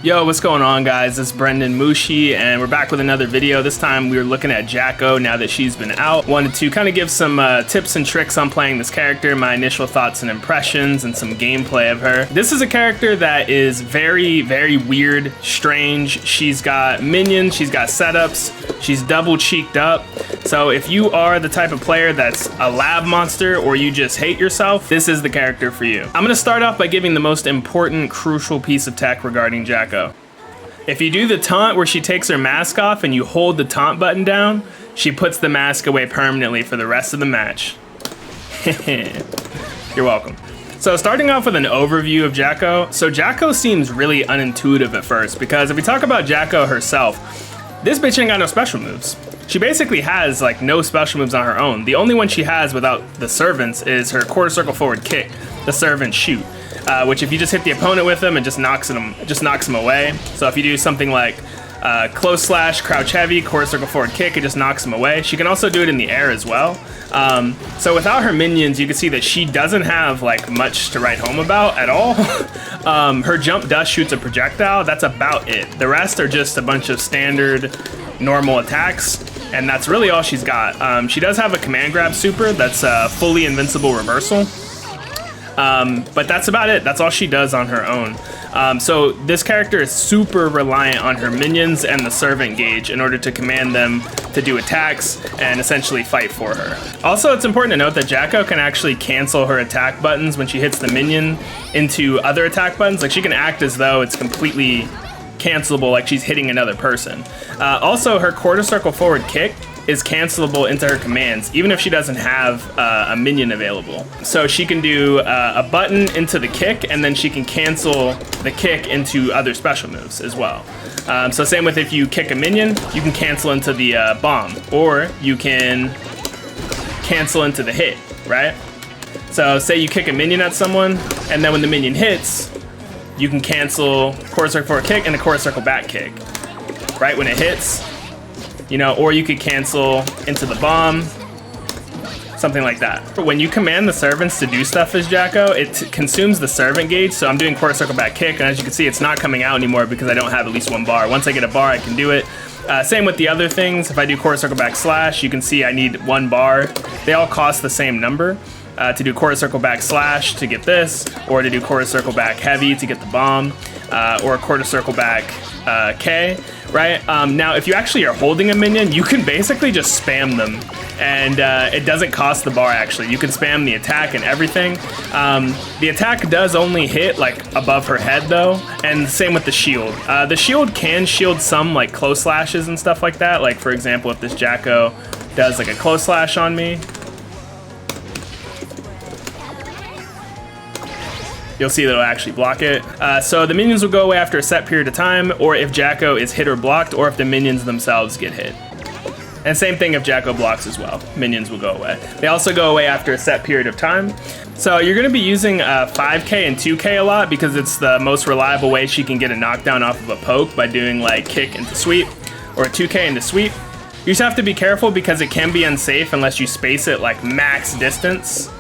Yo, what's going on, guys? It's BrendanMushi, and we're back with another video. This time we were looking at Jacko now that she's been out. Wanted to kind of give some tips and tricks on playing this character, my initial thoughts and impressions, and some gameplay of her. This is a character that is very, very weird, strange. She's got minions, she's got setups, she's double cheeked up. So if you are the type of player that's a lab monster or you just hate yourself, this is the character for you. I'm gonna start off by giving the most important, crucial piece of tech regarding Jacko. If you do the taunt where she takes her mask off and you hold the taunt button down, she puts the mask away permanently for the rest of the match. You're welcome. So starting off with an overview of Jacko. So Jacko seems really unintuitive at first because if we talk about Jacko herself, this bitch ain't got no special moves. She basically has like no special moves on her own. The only one she has without the servants is her quarter circle forward kick, the servant shoot. Which if you just hit the opponent with them, it just knocks them away. So if you do something like close slash, crouch heavy, quarter circle forward kick, it just knocks them away. She can also do it in the air as well. So without her minions, you can see that she doesn't have like much to write home about at all. Her jump dust shoots a projectile. That's about it. The rest are just a bunch of standard normal attacks, and that's really all she's got. She does have a command grab super that's fully invincible reversal. But that's about it. That's all she does on her own. So this character is super reliant on her minions and the servant gauge in order to command them to do attacks and essentially fight for her. Also, it's important to note that Jacko can actually cancel her attack buttons when she hits the minion into other attack buttons. Like she can act as though it's completely cancelable, like she's hitting another person. Also, her quarter circle forward kick is cancelable into her commands, even if she doesn't have a minion available. So she can do a button into the kick, and then she can cancel the kick into other special moves as well. So same with if you kick a minion, you can cancel into the bomb, or you can cancel into the hit, right? So say you kick a minion at someone, and then when the minion hits, you can cancel quarter circle forward kick and a quarter circle back kick, right? When it hits, you know, or you could cancel into the bomb, something like that. When you command the servants to do stuff as Jacko, it consumes the servant gauge. So I'm doing quarter circle back kick, and as you can see, it's not coming out anymore because I don't have at least one bar. Once I get a bar, I can do it. Same with the other things. If I do quarter circle back slash, you can see I need one bar. They all cost the same number. To do quarter circle back slash to get this, or to do quarter circle back heavy to get the bomb, or quarter circle back K, right? Now, if you actually are holding a minion, you can basically just spam them, and it doesn't cost the bar, actually. You can spam the attack and everything. The attack does only hit, like, above her head, though, and same with the shield. The shield can shield some, like, close slashes and stuff like that. Like, for example, if this Jacko does, like, a close slash on me, you'll see that it'll actually block it. So the minions will go away after a set period of time, or if Jacko is hit or blocked, or if the minions themselves get hit. And same thing if Jacko blocks as well. Minions will go away. They also go away after a set period of time. So you're gonna be using 5K and 2K a lot because it's the most reliable way she can get a knockdown off of a poke by doing like kick into sweep, or a 2K into sweep. You just have to be careful because it can be unsafe unless you space it like max distance.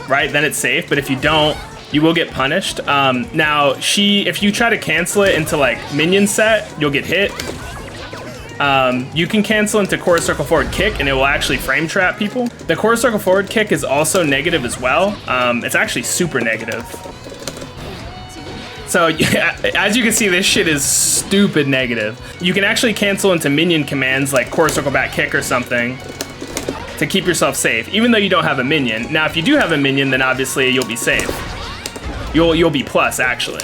Right, then it's safe, but if you don't, you will get punished. Now, if you try to cancel it into like minion set, you'll get hit. You can cancel into quarter circle forward kick, and it will actually frame trap people. The quarter circle forward kick is also negative as well. It's actually super negative. So yeah, as you can see, this shit is stupid negative. You can actually cancel into minion commands like quarter circle back kick or something to keep yourself safe, even though you don't have a minion. Now, if you do have a minion, then obviously you'll be safe. You'll be plus, actually.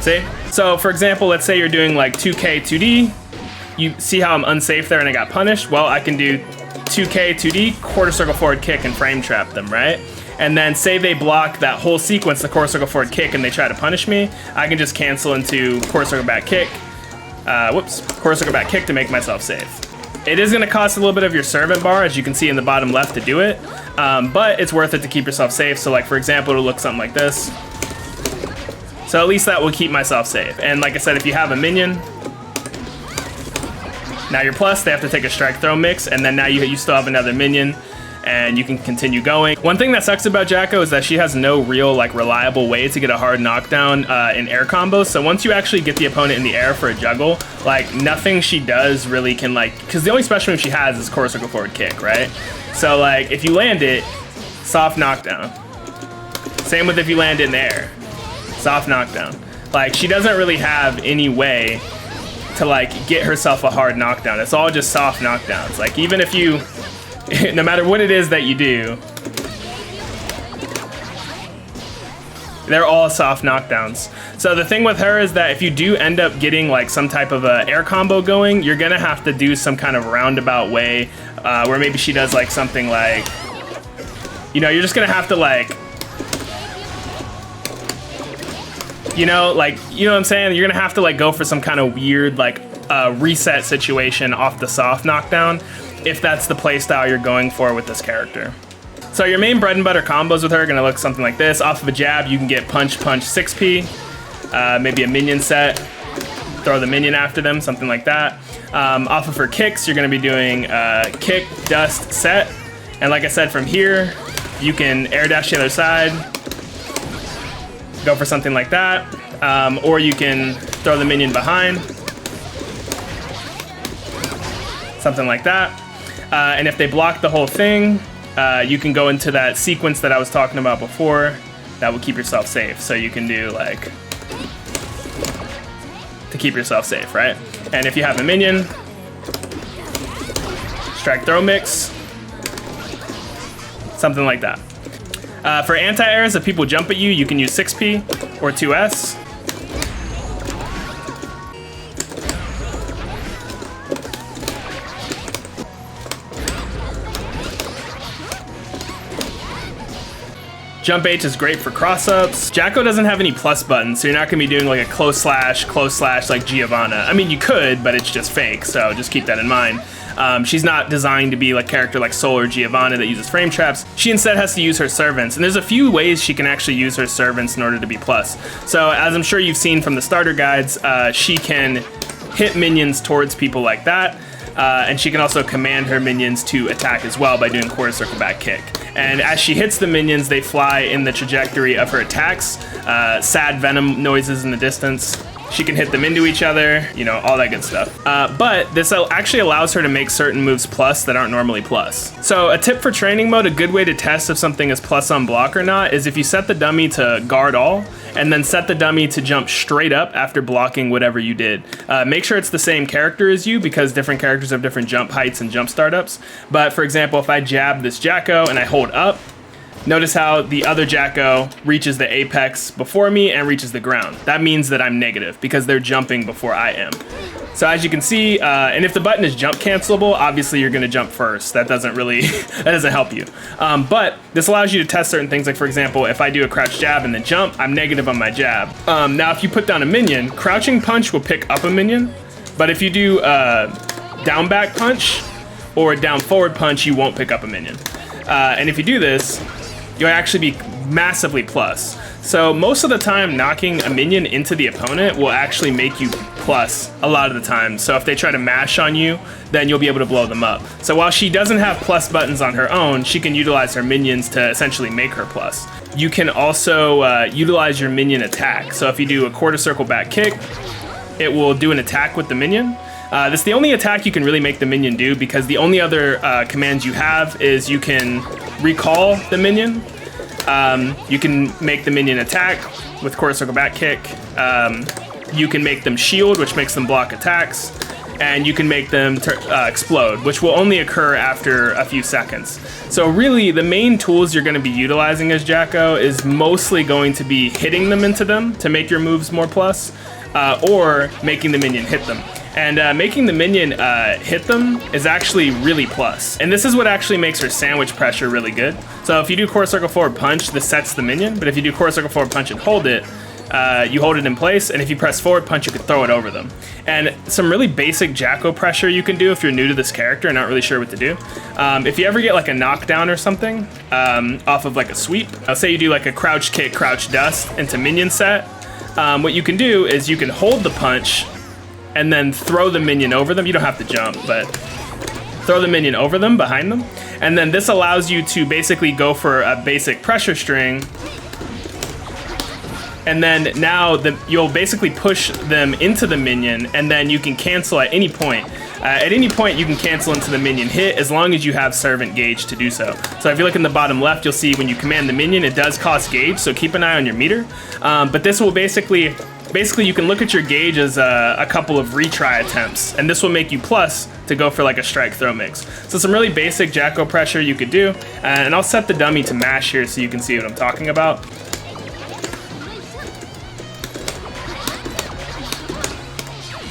See? So, for example, let's say you're doing like 2K, 2D. You see how I'm unsafe there and I got punished? Well, I can do 2K, 2D, quarter circle forward kick, and frame trap them, right? And then say they block that whole sequence, the quarter circle forward kick, and they try to punish me, I can just cancel into quarter circle back kick, quarter circle back kick to make myself safe. It is going to cost a little bit of your servant bar, as you can see in the bottom left, to do it, but it's worth it to keep yourself safe. So like, for example, it'll look something like this. So at least that will keep myself safe. And like I said, if you have a minion, now you're plus, they have to take a strike throw mix, and then now you still have another minion, and you can continue going. One thing that sucks about Jacko is that she has no real like reliable way to get a hard knockdown in air combos. So once you actually get the opponent in the air for a juggle, like nothing she does really can like, because the only special move she has is quarter circle forward kick, right? So like if you land it, soft knockdown. Same with if you land it in the air, soft knockdown. Like she doesn't really have any way to like get herself a hard knockdown. It's all just soft knockdowns. Like even if you, no matter what it is that you do, they're all soft knockdowns. So the thing with her is that if you do end up getting like some type of a air combo going, you're gonna have to do some kind of roundabout way where maybe she does like something like, you know, you're just gonna have to like, you know what I'm saying? You're gonna have to like go for some kind of weird like reset situation off the soft knockdown if that's the playstyle you're going for with this character. So your main bread and butter combos with her are gonna look something like this. Off of a jab, you can get punch, punch, 6p, maybe a minion set, throw the minion after them, something like that. Off of her kicks, you're gonna be doing kick, dust, set. And like I said, from here, you can air dash to the other side, go for something like that, or you can throw the minion behind, something like that. And if they block the whole thing, you can go into that sequence that I was talking about before that will keep yourself safe. So you can do like, to keep yourself safe, right? And if you have a minion, strike throw mix, something like that. For anti-airs, if people jump at you, you can use 6p or 2s. Jump H is great for cross-ups. Jacko doesn't have any plus buttons, so you're not gonna be doing like a close slash like Giovanna. I mean, you could, but it's just fake, so just keep that in mind. She's not designed to be like a character like Soul or Giovanna that uses frame traps. She instead has to use her servants, and there's a few ways she can actually use her servants in order to be plus. So as I'm sure you've seen from the starter guides, she can hit minions towards people like that, and she can also command her minions to attack as well by doing quarter circle back kick. And as she hits the minions, they fly in the trajectory of her attacks. Sad venom noises in the distance. She can hit them into each other, you know, all that good stuff. But this actually allows her to make certain moves plus that aren't normally plus. So a tip for training mode, a good way to test if something is plus on block or not, is if you set the dummy to guard all, and then set the dummy to jump straight up after blocking whatever you did. Make sure it's the same character as you, because different characters have different jump heights and jump startups. But for example, if I jab this Jacko and I hold up, notice how the other Jacko reaches the apex before me and reaches the ground. That means that I'm negative because they're jumping before I am. So as you can see, and if the button is jump cancelable, obviously you're gonna jump first. That doesn't really, that doesn't help you. But this allows you to test certain things, like for example, if I do a crouch jab and then jump, I'm negative on my jab. Now if you put down a minion, crouching punch will pick up a minion, but if you do down back punch or down forward punch, you won't pick up a minion. And if you do this, you'll actually be massively plus. So most of the time, knocking a minion into the opponent will actually make you plus a lot of the time. So if they try to mash on you, then you'll be able to blow them up. So while she doesn't have plus buttons on her own, she can utilize her minions to essentially make her plus. You can also utilize your minion attack. So if you do a quarter circle back kick, it will do an attack with the minion. This is the only attack you can really make the minion do, because the only other commands you have is you can recall the minion. You can make the minion attack with quarter circle back kick. You can make them shield, which makes them block attacks. And you can make them explode, which will only occur after a few seconds. So really, the main tools you're going to be utilizing as Jacko is mostly going to be hitting them into them to make your moves more plus, or making the minion hit them. And making the minion hit them is actually really plus. And this is what actually makes her sandwich pressure really good. So if you do quarter circle forward punch, this sets the minion. But if you do quarter circle forward punch and hold it, you hold it in place. And if you press forward punch, you can throw it over them. And some really basic Jacko pressure you can do if you're new to this character and not really sure what to do. If you ever get like a knockdown or something off of like a sweep, say you do like a crouch kick, crouch dust into minion set, what you can do is you can hold the punch and then throw the minion over them. You don't have to jump, but throw the minion over them, behind them, and then this allows you to basically go for a basic pressure string. And then now you'll basically push them into the minion, and then you can cancel at any point. At any point, you can cancel into the minion hit as long as you have servant gauge to do so. So if you look in the bottom left, you'll see when you command the minion, it does cost gauge, so keep an eye on your meter. But this will basically you can look at your gauge as a couple of retry attempts, and this will make you plus to go for like a strike throw mix. So some really basic Jacko pressure you could do, and I'll set the dummy to mash here so you can see what I'm talking about.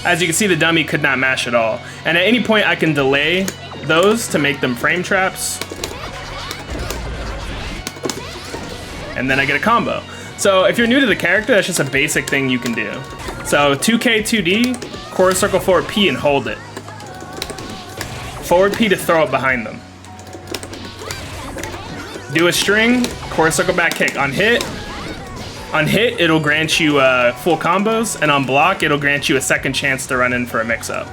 As you can see, the dummy could not mash at all. And at any point, I can delay those to make them frame traps. And then I get a combo. So if you're new to the character, that's just a basic thing you can do. So 2K, 2D, quarter circle forward P and hold it. Forward P to throw it behind them. Do a string, quarter circle back kick. On hit, it'll grant you full combos, and on block, it'll grant you a second chance to run in for a mix-up.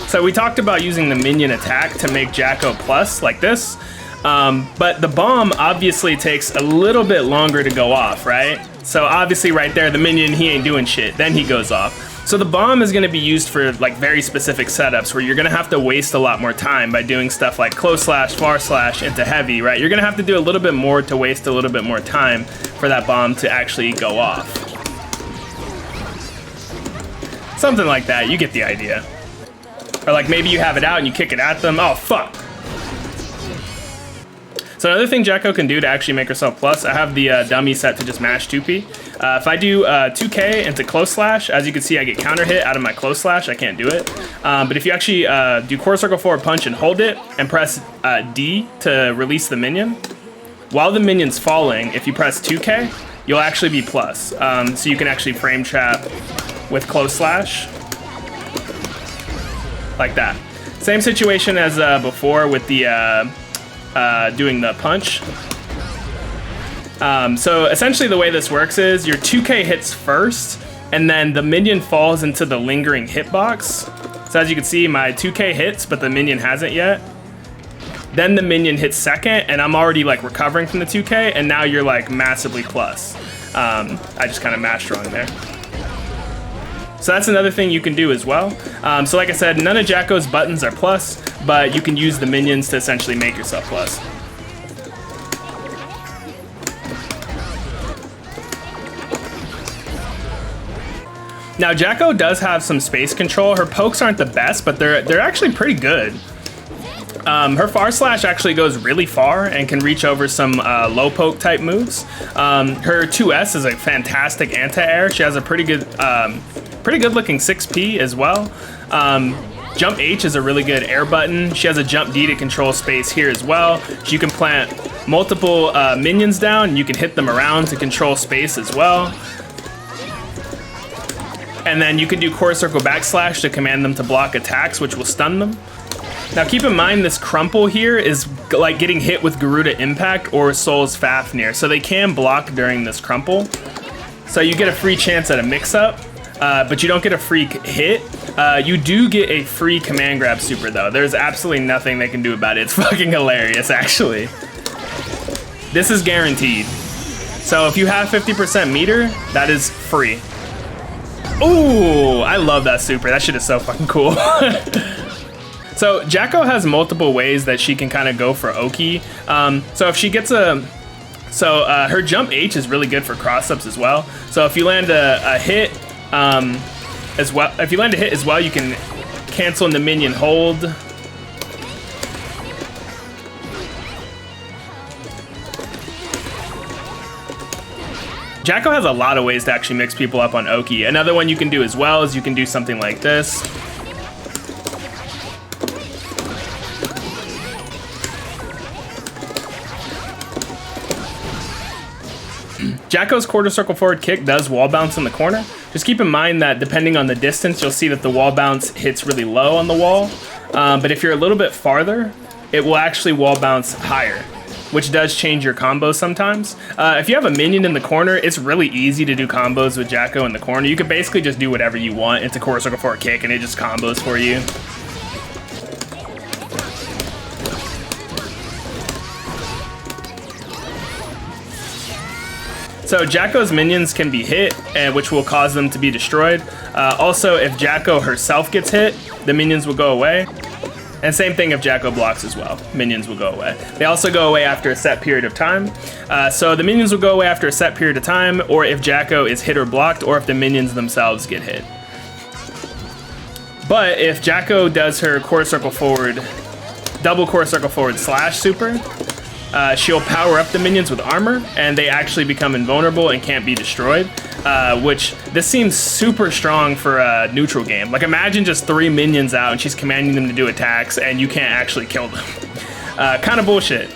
So we talked about using the minion attack to make Jacko plus, like this, but the bomb obviously takes a little bit longer to go off, right? So obviously right there, the minion, he ain't doing shit, then he goes off. So the bomb is going to be used for like very specific setups where you're going to have to waste a lot more time by doing stuff like close slash, far slash into heavy, right? You're going to have to do a little bit more to waste a little bit more time for that bomb to actually go off. Something like that, you get the idea. Or like maybe you have it out and you kick it at them. Oh, fuck. So another thing Jacko can do to actually make herself plus, I have the dummy set to just mash 2P. If I do 2K into close slash, as you can see, I get counter hit out of my close slash. I can't do it. But if you actually do quarter circle forward punch and hold it and press D to release the minion, while the minion's falling, if you press 2K, you'll actually be plus. So you can actually frame trap with close slash, like that. Same situation as before with the doing the punch. So essentially the way this works is your 2K hits first, and then the minion falls into the lingering hitbox. So as you can see, my 2K hits, but the minion hasn't yet. Then the minion hits second, and I'm already like recovering from the 2K, and now you're like massively plus. I just kind of mashed wrong there. So that's another thing you can do as well. So like I said, none of Jacko's buttons are plus, but you can use the minions to essentially make yourself plus. Now Jacko does have some space control. Her pokes aren't the best, but they're actually pretty good. Her far slash actually goes really far and can reach over some low poke type moves. Her 2S is a fantastic anti-air. She has a pretty good looking 6P as well. Jump H is a really good air button. She has a jump D to control space here as well. You can plant multiple minions down, and you can hit them around to control space as well. And then you can do quarter circle backslash to command them to block attacks, which will stun them. Now keep in mind this crumple here is like getting hit with Garuda Impact or Soul's Fafnir, so they can block during this crumple. So you get a free chance at a mix-up, but you don't get a free hit. You do get a free command grab super though. There's absolutely nothing they can do about it. It's fucking hilarious actually. This is guaranteed. So if you have 50% meter, that is free. Ooh, I love that super. That shit is so fucking cool. So Jacko has multiple ways that she can kind of go for Oki. So if she gets her jump H is really good for cross-ups as well. So if you land a hit as well, you can cancel in the minion hold. Jacko has a lot of ways to actually mix people up on Oki. Another one you can do as well is you can do something like this. Jacko's quarter circle forward kick does wall bounce in the corner. Just keep in mind that depending on the distance, you'll see that the wall bounce hits really low on the wall. But if you're a little bit farther, it will actually wall bounce higher. which does change your combos sometimes. If you have a minion in the corner, it's really easy to do combos with Jacko in the corner. You could basically just do whatever you want into quarter circle forward kick, and it just combos for you. So Jacko's minions can be hit, which will cause them to be destroyed. Also, if Jacko herself gets hit, the minions will go away. And same thing if Jacko blocks as well, minions will go away. They also go away after a set period of time. So the minions will go away after a set period of time, or if Jacko is hit or blocked, or if the minions themselves get hit. But if Jacko does her quarter circle forward, double quarter circle forward slash super, she'll power up the minions with armor, and they actually become invulnerable and can't be destroyed, which this seems super strong for a neutral game. Like, imagine just 3 minions out and she's commanding them to do attacks and you can't actually kill them. Kind of bullshit.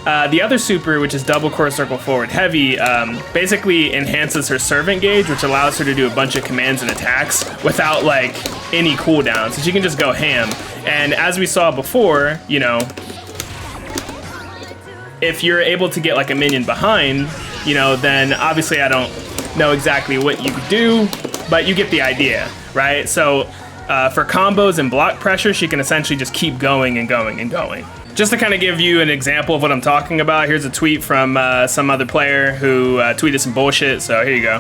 The other super, which is double core circle forward heavy, basically enhances her servant gauge, which allows her to do a bunch of commands and attacks without like any cooldowns. So she can just go ham. And as we saw before, you know, if you're able to get like a minion behind, you know, then obviously I don't know exactly what you do, but you get the idea, right? So for combos and block pressure, she can essentially just keep going and going and going. Just to kind of give you an example of what I'm talking about, here's a tweet from some other player who tweeted some bullshit, so here you go.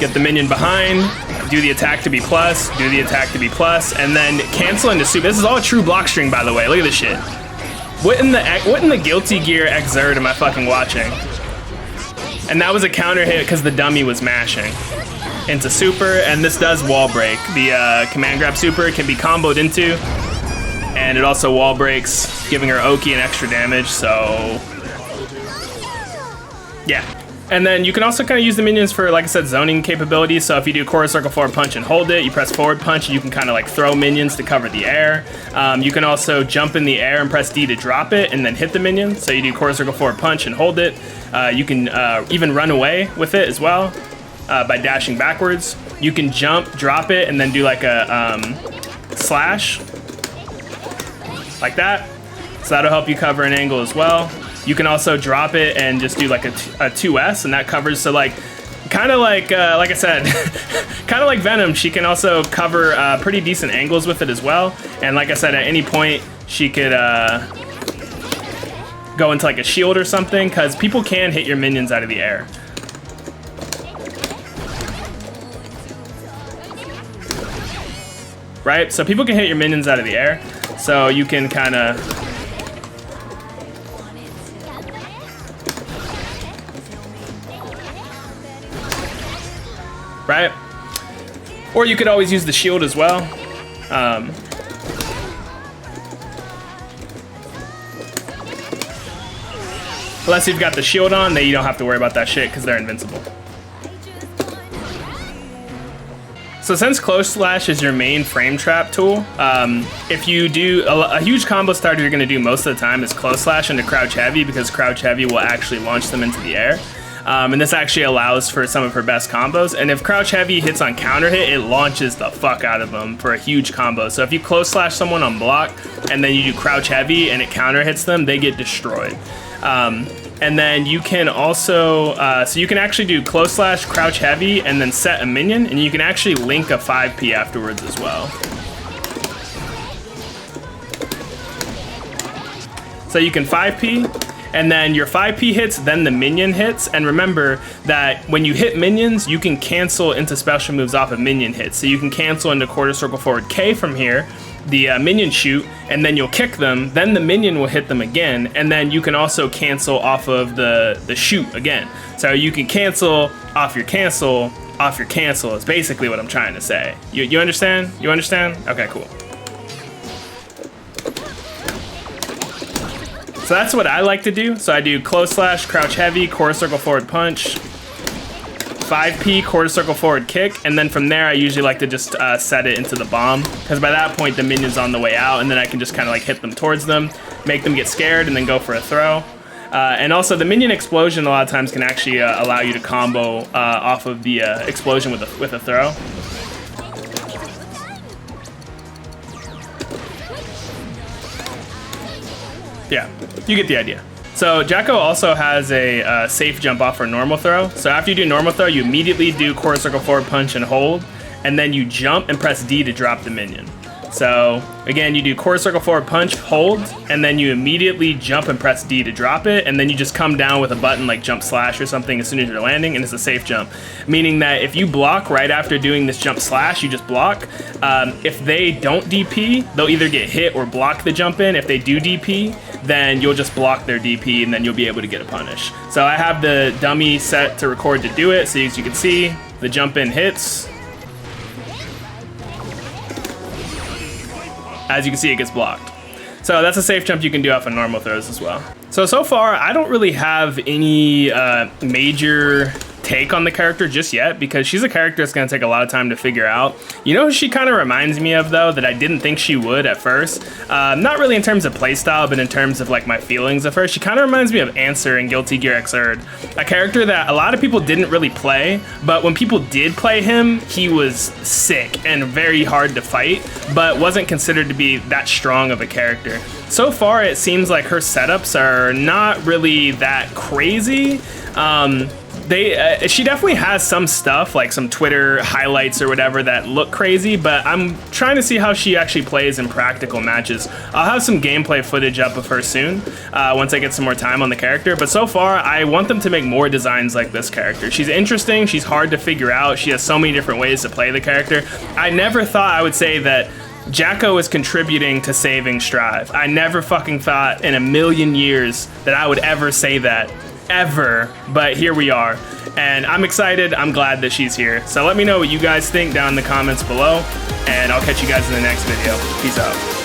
Get the minion behind, do the attack to be plus, do the attack to be plus, and then cancel into super. This is all a true block string, by the way. Look at this shit. What in the Guilty Gear Exert am I fucking watching? And that was a counter hit because the dummy was mashing into super, and this does wall break. The command grab super can be comboed into, and it also wall breaks, giving her Oki an extra damage, so yeah. And then you can also kind of use the minions for, like I said, zoning capabilities. So if you do quarter circle forward punch and hold it, you press forward punch, you can kind of like throw minions to cover the air. You can also jump in the air and press D to drop it and then hit the minion. So you do quarter circle forward punch and hold it. You can even run away with it as well by dashing backwards. You can jump, drop it, and then do like a slash like that. So that'll help you cover an angle as well. You can also drop it and just do like a 2S, and that covers, so like, kind of like I said, kind of like Venom, she can also cover pretty decent angles with it as well. And like I said, at any point, she could go into like a shield or something, because people can hit your minions out of the air. Right? So people can hit your minions out of the air, so you can kind of... Right? Or you could always use the shield as well. Unless you've got the shield on, then you don't have to worry about that shit because they're invincible. So since Close Slash is your main frame trap tool, if you do a huge combo starter you're going to do most of the time is Close Slash into Crouch Heavy, because Crouch Heavy will actually launch them into the air. And this actually allows for some of her best combos. And if Crouch Heavy hits on counter hit, it launches the fuck out of them for a huge combo. So if you Close Slash someone on block and then you do Crouch Heavy and it counter hits them, they get destroyed. And then you can also, so you can actually do Close Slash, Crouch Heavy, and then set a minion, and you can actually link a 5P afterwards as well. So you can 5P, and then your 5P hits, then the minion hits. And remember that when you hit minions, you can cancel into special moves off of minion hits. So you can cancel into quarter circle forward K from here, the minion shoot, and then you'll kick them, then the minion will hit them again, and then you can also cancel off of the shoot again. So you can cancel off your cancel, off your cancel is basically what I'm trying to say. You understand? You understand? Okay, cool. So that's what I like to do. So I do Close Slash, Crouch Heavy, quarter circle forward punch, 5P, quarter circle forward kick, and then from there I usually like to just set it into the bomb, because by that point the minion's on the way out, and then I can just kind of like hit them towards them, make them get scared, and then go for a throw. And also the minion explosion a lot of times can actually allow you to combo off of the explosion with a throw. Yeah, you get the idea. So Jacko also has a safe jump off for normal throw. So after you do normal throw, you immediately do quarter circle forward punch and hold, and then you jump and press D to drop the minion. So again, you do quarter circle forward punch, hold, and then you immediately jump and press D to drop it, and then you just come down with a button like jump slash or something as soon as you're landing, and it's a safe jump. Meaning that if you block right after doing this jump slash, you just block. If they don't DP, they'll either get hit or block the jump in. If they do DP, then you'll just block their DP, and then you'll be able to get a punish. So I have the dummy set to record to do it, so as you can see, the jump in hits. As you can see, it gets blocked. So that's a safe jump you can do off of normal throws as well. So far, I don't really have any major take on the character just yet, because she's a character that's gonna take a lot of time to figure out. You know who she kind of reminds me of though, that I didn't think she would at first? Not really in terms of playstyle, but in terms of like my feelings at first. She kind of reminds me of Answer in Guilty Gear Xrd, a character that a lot of people didn't really play, but when people did play him, he was sick and very hard to fight, but wasn't considered to be that strong of a character. So far, it seems like her setups are not really that crazy. She definitely has some stuff, like some Twitter highlights or whatever, that look crazy, but I'm trying to see how she actually plays in practical matches. I'll have some gameplay footage up of her soon, once I get some more time on the character, but so far, I want them to make more designs like this character. She's interesting, she's hard to figure out, she has so many different ways to play the character. I never thought I would say that Jacko is contributing to saving Strive. I never fucking thought in a million years that I would ever say that. Ever, but here we are, and I'm excited. I'm glad that she's here. So let me know what you guys think down in the comments below, and I'll catch you guys in the next video. Peace out.